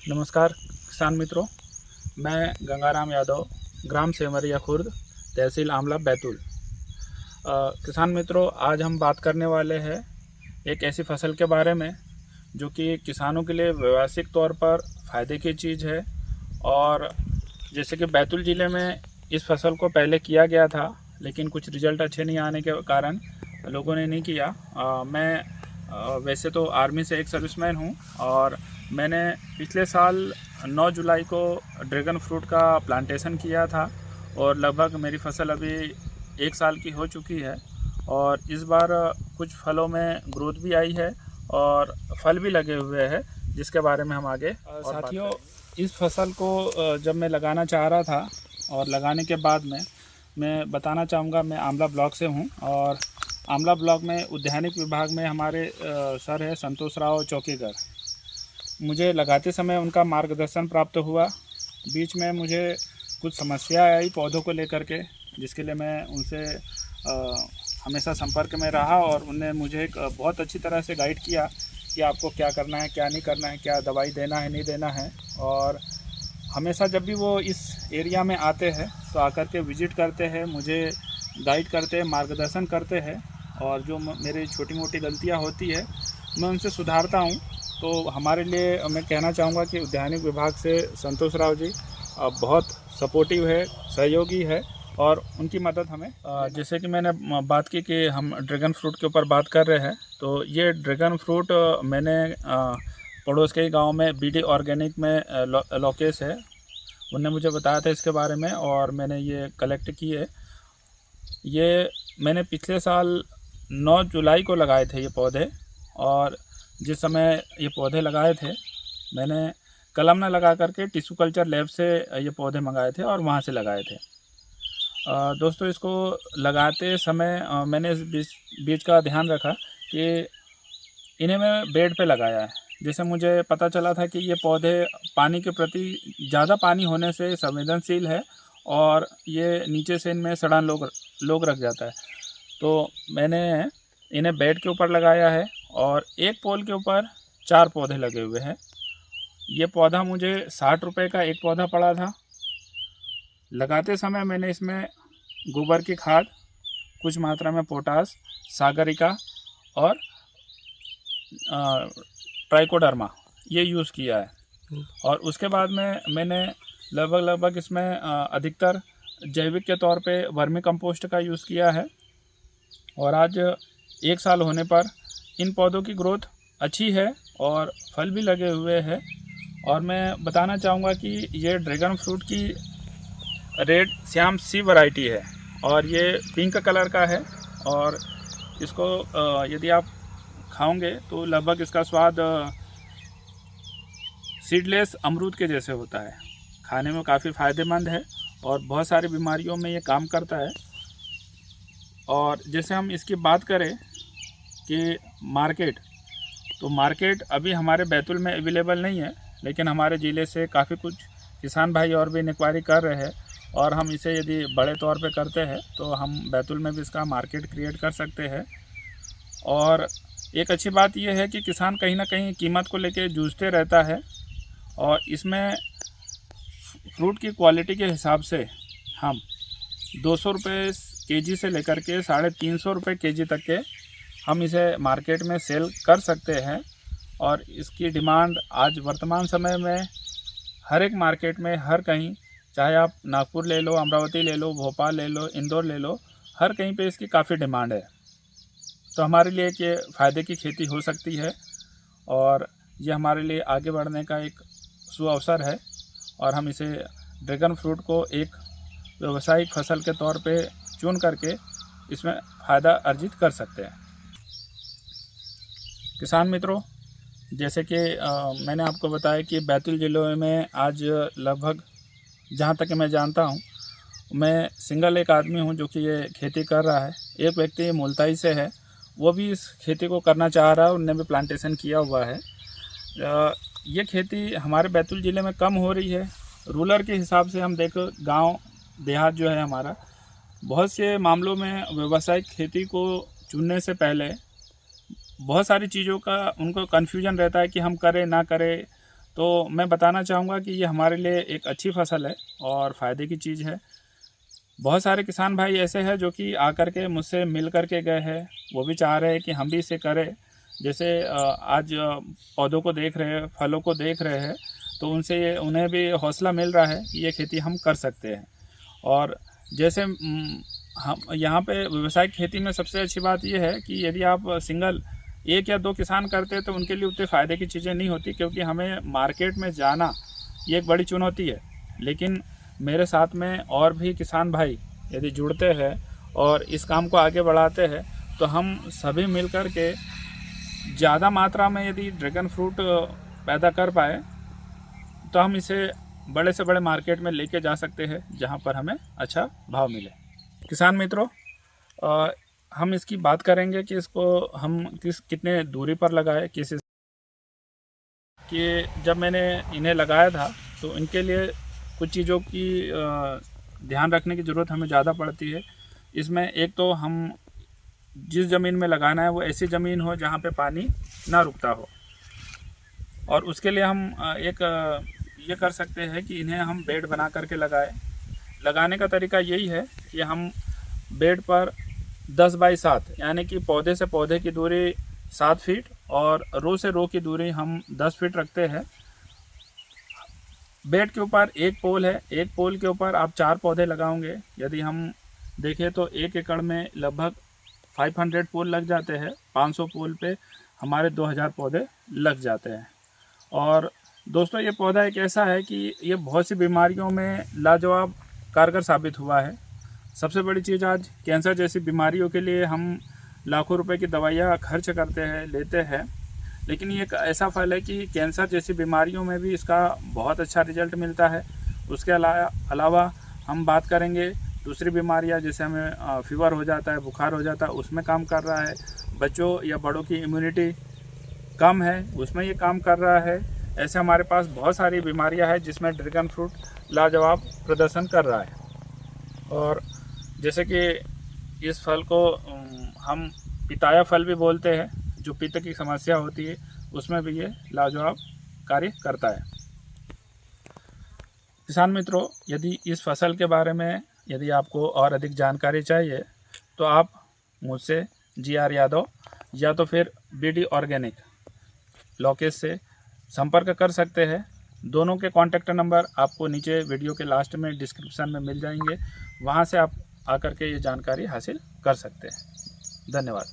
नमस्कार किसान मित्रों, मैं गंगाराम यादव, ग्राम सेमरिया खुर्द, तहसील आमला बैतूल। किसान मित्रों, आज हम बात करने वाले हैं एक ऐसी फसल के बारे में जो कि किसानों के लिए व्यावसायिक तौर पर फ़ायदे की चीज़ है। और जैसे कि बैतूल ज़िले में इस फसल को पहले किया गया था, लेकिन कुछ रिज़ल्ट अच्छे नहीं आने के कारण लोगों ने नहीं किया। मैं वैसे तो आर्मी से एक सर्विसमैन हूँ और मैंने पिछले साल 9 जुलाई को ड्रैगन फ्रूट का प्लांटेशन किया था और लगभग मेरी फसल अभी 1 साल की हो चुकी है। और इस बार कुछ फलों में ग्रोथ भी आई है और फल भी लगे हुए हैं, जिसके बारे में हम आगे साथियों इस फसल को जब मैं लगाना चाह रहा था और लगाने के बाद में मैं बताना चाहूँगा, मैं आमला ब्लॉक से हूँ और आमला ब्लॉक में उद्यानिक विभाग में हमारे सर है संतोष राव चौकीगर। मुझे लगाते समय उनका मार्गदर्शन प्राप्त हुआ। बीच में मुझे कुछ समस्या आई पौधों को लेकर के, जिसके लिए मैं उनसे हमेशा संपर्क में रहा और उन्होंने मुझे एक बहुत अच्छी तरह से गाइड किया कि आपको क्या करना है, क्या नहीं करना है, क्या दवाई देना है, नहीं देना है। और हमेशा जब भी वो इस एरिया में आते हैं तो आकर के विज़िट करते हैं, मुझे गाइड करते हैं, मार्गदर्शन करते हैं और जो मेरी छोटी मोटी गलतियाँ होती है मैं उनसे सुधारता हूँ। तो हमारे लिए मैं कहना चाहूँगा कि उद्यानिक विभाग से संतोष राव जी बहुत सपोर्टिव है, सहयोगी है और उनकी मदद हमें जैसे कि मैंने बात की कि हम ड्रैगन फ्रूट के ऊपर बात कर रहे हैं, तो ये ड्रैगन फ्रूट मैंने पड़ोस के ही गांव में बीडी ऑर्गेनिक में लोकेश है, उनने मुझे बताया था इसके बारे में और मैंने ये कलेक्ट किए। ये मैंने पिछले साल 9 जुलाई को लगाए थे ये पौधे, और जिस समय ये पौधे लगाए थे मैंने कलम न लगा करके टिश्यू कल्चर लैब से ये पौधे मंगाए थे और वहाँ से लगाए थे। दोस्तों, इसको लगाते समय मैंने इस बीज का ध्यान रखा कि इन्हें मैं बेड पे लगाया है। जैसे मुझे पता चला था कि ये पौधे पानी के प्रति ज़्यादा पानी होने से संवेदनशील है और ये नीचे से इनमें सड़ान लोग रख जाता है। तो मैंने इन्हें बेड के ऊपर लगाया है और एक पोल के ऊपर 4 पौधे लगे हुए हैं। ये पौधा मुझे 60 रुपये का एक पौधा पड़ा था। लगाते समय मैंने इसमें गोबर की खाद, कुछ मात्रा में पोटास, सागरिका और ट्राइकोडर्मा ये यूज़ किया है। और उसके बाद में मैंने लगभग इसमें अधिकतर जैविक के तौर पे वर्मी कंपोस्ट का यूज़ किया है। और आज 1 साल होने पर इन पौधों की ग्रोथ अच्छी है और फल भी लगे हुए हैं। और मैं बताना चाहूँगा कि ये ड्रैगन फ्रूट की रेड श्याम सी वैरायटी है और ये पिंक कलर का है। और इसको यदि आप खाओगे तो लगभग इसका स्वाद सीडलेस अमरूद के जैसे होता है। खाने में काफ़ी फ़ायदेमंद है और बहुत सारी बीमारियों में ये काम करता है। और जैसे हम इसकी बात करें कि मार्केट अभी हमारे बैतूल में अवेलेबल नहीं है, लेकिन हमारे ज़िले से काफ़ी कुछ किसान भाई और भी इंक्वायरी कर रहे हैं और हम इसे यदि बड़े तौर पे करते हैं तो हम बैतूल में भी इसका मार्केट क्रिएट कर सकते हैं। और एक अच्छी बात यह है कि किसान कहीं ना कहीं कीमत को लेके जूझते रहता है और इसमें फ्रूट की क्वालिटी के हिसाब से हम 200 रुपये केजी से लेकर के 350 रुपये केजी तक के हम इसे मार्केट में सेल कर सकते हैं। और इसकी डिमांड आज वर्तमान समय में हर एक मार्केट में, हर कहीं, चाहे आप नागपुर ले लो, अमरावती ले लो, भोपाल ले लो, इंदौर ले लो, हर कहीं पे इसकी काफ़ी डिमांड है। तो हमारे लिए ये फ़ायदे की खेती हो सकती है और ये हमारे लिए आगे बढ़ने का एक सुअवसर है। और हम इसे ड्रैगन फ्रूट को एक व्यावसायिक फसल के तौर पे चुन करके इसमें फ़ायदा अर्जित कर सकते हैं। किसान मित्रों, जैसे कि मैंने आपको बताया कि बैतूल ज़िले में आज लगभग, जहाँ तक मैं जानता हूँ, मैं सिंगल एक आदमी हूँ जो कि ये खेती कर रहा है। एक व्यक्ति मुल्ताई से है, वो भी इस खेती को करना चाह रहा है, उनने भी प्लांटेशन किया हुआ है। ये खेती हमारे बैतूल ज़िले में कम हो रही है। रूरल के हिसाब से हम देखो, गांव देहात जो है हमारा, बहुत से मामलों में व्यावसायिक खेती को चुनने से पहले बहुत सारी चीज़ों का उनको कन्फ्यूजन रहता है कि हम करें ना करें। तो मैं बताना चाहूँगा कि ये हमारे लिए एक अच्छी फसल है और फ़ायदे की चीज़ है। बहुत सारे किसान भाई ऐसे हैं जो कि आकर के मुझसे मिल कर के गए हैं, वो भी चाह रहे हैं कि हम भी इसे करें। जैसे आज पौधों को देख रहे हैं, फलों को देख रहे हैं, तो उनसे उन्हें भी हौसला मिल रहा है कि ये खेती हम कर सकते हैं। और जैसे हम यहाँ पे व्यावसायिक खेती में सबसे अच्छी बात ये है कि यदि आप सिंगल 1 या 2 किसान करते हैं तो उनके लिए उतने फ़ायदे की चीज़ें नहीं होती, क्योंकि हमें मार्केट में जाना ये एक बड़ी चुनौती है। लेकिन मेरे साथ में और भी किसान भाई यदि जुड़ते हैं और इस काम को आगे बढ़ाते हैं तो हम सभी मिल कर के ज़्यादा मात्रा में यदि ड्रैगन फ्रूट पैदा कर पाए तो हम इसे बड़े से बड़े मार्केट में लेके जा सकते हैं, जहां पर हमें अच्छा भाव मिले। किसान मित्रों, हम इसकी बात करेंगे कि इसको हम कितने दूरी पर लगाए। कि जब मैंने इन्हें लगाया था तो इनके लिए कुछ चीज़ों की ध्यान रखने की ज़रूरत हमें ज़्यादा पड़ती है। इसमें एक तो हम जिस ज़मीन में लगाना है वो ऐसी ज़मीन हो जहाँ पे पानी ना रुकता हो, और उसके लिए हम ये कर सकते हैं कि इन्हें हम बेड बना करके लगाएं। लगाने का तरीका यही है कि हम बेड पर 10 बाई 7 यानी कि पौधे से पौधे की दूरी 7 फीट और रो से रो की दूरी हम 10 फीट रखते हैं। बेड के ऊपर एक पोल है, एक पोल के ऊपर आप 4 पौधे लगाओगे। यदि हम देखें तो 1 एकड़ में लगभग 500 पोल लग जाते हैं। 500 पोल पे हमारे 2000 पौधे लग जाते हैं। और दोस्तों, ये पौधा एक ऐसा है कि ये बहुत सी बीमारियों में लाजवाब कारगर साबित हुआ है। सबसे बड़ी चीज़, आज कैंसर जैसी बीमारियों के लिए हम लाखों रुपए की दवाइयाँ खर्च करते हैं, लेते हैं, लेकिन ये एक ऐसा फल है कि कैंसर जैसी बीमारियों में भी इसका बहुत अच्छा रिजल्ट मिलता है। उसके अलावा हम बात करेंगे दूसरी बीमारियाँ, जैसे हमें फीवर हो जाता है, बुखार हो जाता है, उसमें काम कर रहा है। बच्चों या बड़ों की इम्यूनिटी कम है, उसमें ये काम कर रहा है। ऐसे हमारे पास बहुत सारी बीमारियां हैं जिसमें ड्रैगन फ्रूट लाजवाब प्रदर्शन कर रहा है। और जैसे कि इस फल को हम पिताया फल भी बोलते हैं, जो पित्त की समस्या होती है उसमें भी ये लाजवाब कार्य करता है। किसान मित्रों, यदि इस फसल के बारे में यदि आपको और अधिक जानकारी चाहिए तो आप मुझसे GR यादव या तो फिर BD ऑर्गेनिक लोकेश से संपर्क कर सकते हैं। दोनों के कॉन्टैक्ट नंबर आपको नीचे वीडियो के लास्ट में डिस्क्रिप्शन में मिल जाएंगे, वहां से आप आकर के ये जानकारी हासिल कर सकते हैं। धन्यवाद।